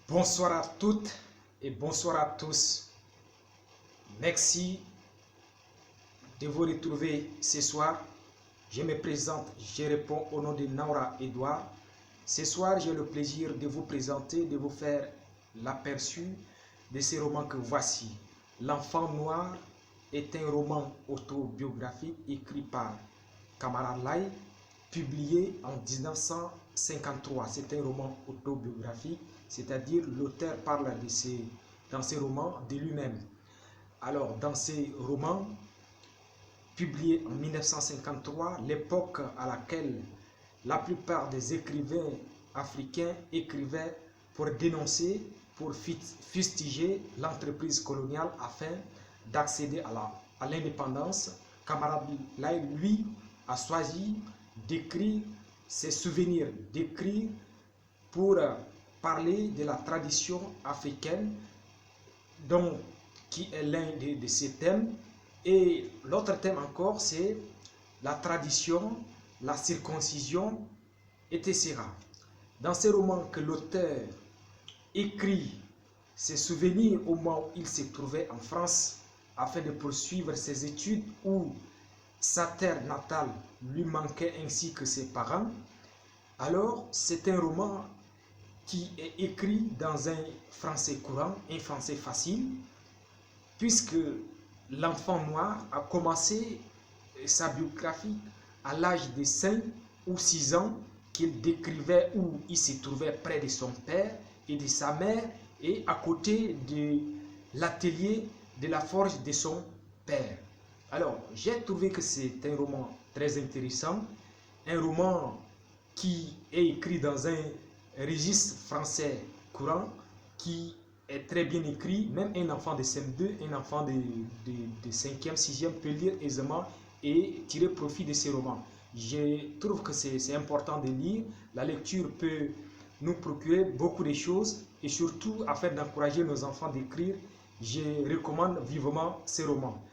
Bonsoir à toutes et bonsoir à tous. Merci de vous retrouver ce soir. Je me présente, je réponds au nom de Naura Edouard. Ce soir, j'ai le plaisir de vous présenter, de vous faire l'aperçu de ce roman que voici. L'enfant noir est un roman autobiographique écrit par Kamara Lai, publié en 1953. C'est un roman autobiographique, c'est-à-dire l'auteur parle dans ces romans de lui-même. Alors, dans ces romans, publiés en 1953, l'époque à laquelle la plupart des écrivains africains écrivaient pour dénoncer, pour fustiger l'entreprise coloniale afin d'accéder à l'indépendance, Kamara Lai, lui, a choisi d'écrire ses souvenirs, d'écrire pour parler de la tradition africaine, qui est l'un de ces thèmes. Et l'autre thème encore, c'est la tradition, la circoncision, etc. Dans ces romans que l'auteur écrit ses souvenirs au moment où il se trouvait en France afin de poursuivre ses études, où sa terre natale lui manquait ainsi que ses parents, alors c'est un roman qui est écrit dans un français courant, un français facile, puisque l'enfant noir a commencé sa biographie à l'âge de 5 ou 6 ans, qu'il décrivait où il se trouvait près de son père et de sa mère et à côté de l'atelier de la forge de son père. Alors, j'ai trouvé que c'est un roman très intéressant, un roman qui est écrit dans un registre français courant, qui est très bien écrit. Même un enfant de CM2, un enfant de 5e, 6e peut lire aisément et tirer profit de ces romans. Je trouve que c'est important de lire. La lecture peut nous procurer beaucoup de choses et surtout afin d'encourager nos enfants d'écrire, je recommande vivement ces romans.